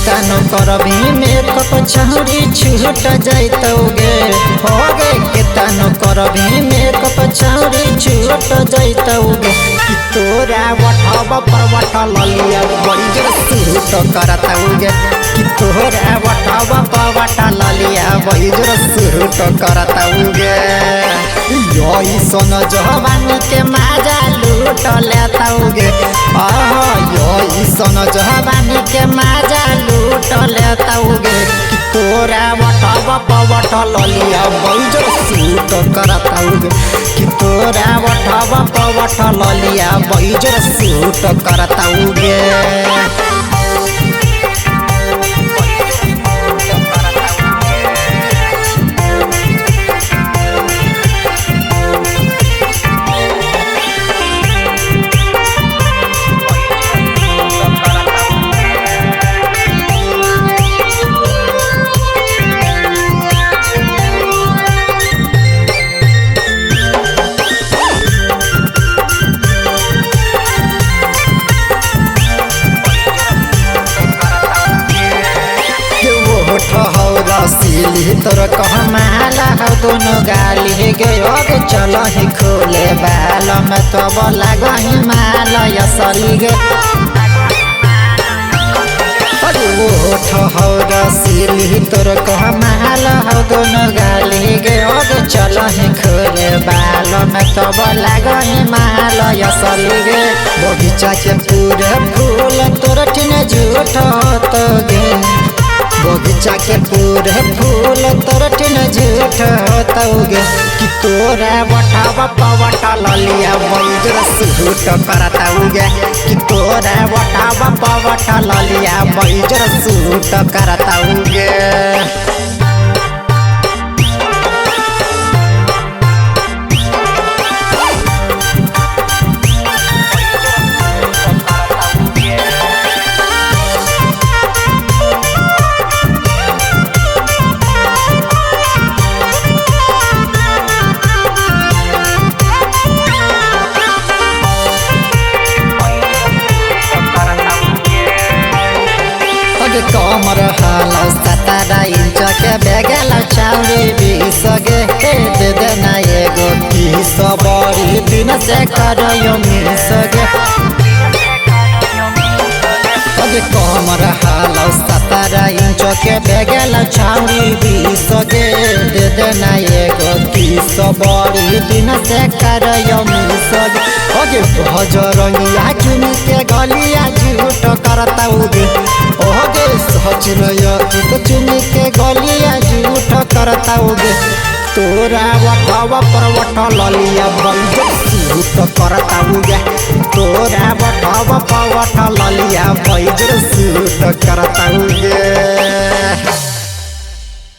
कितनो करबी मेकअप छौरी छूट जैतौगे हो गे कितनो करबी मेकअप छौरी छूट जैतौगे कि तोरा वठब पर वठल लिया बैजर सूट करतौगे कि तोरा वठब पर वठल लिया बैजर सूट करतौगे यही सन जवानी के मजा लूट लेतौगे यही सन जवानी के मजा लूट लेतौगे कि तोरा वठब पर वठल लिया बैजर सूट करतौगे कि तोरा वठब पर वठल लिया बैजर सूट करतौगे रसीली तोर कहमाला हो दोनों गाली गयो गे चल ही खोले बाल में तो बोला गही माल असली गे हो रसीली तोर कहमाला हो दोनों गाली गयो गे चल ही खोले बाल में तो बोला गही माल असली गे बगीचा के पूरे फूल तोर ठिन झूठ तो गे बगीचा के पूरे फूल तोर ठिन झूठ होतौगे कि तोरा वठब पवठल लिया बैजर सूट करतौगे कि तोरा वठब पवठल लिया बैजर सूट करतौगे कमर हाल 17 इंच के बेगल चौड़ी 20 गे दे देना एगो 30 बड़ी दिन से करियो मिस गे कमर हाल 17 इंच के बेगल चौड़ी 20 गे दे देना एगो 30 बड़ी दिन से करियो मिस गे भजरंगिया चुन के गलिया झूठ करतौगे ओगे सचिनया तो चुनी के गलिया झूठ करतौगे तोरा वठब पर वठल लिया बैजर सूट करतौगे तोरा वठब पर वठल लिया बैजर सूट करतौगे।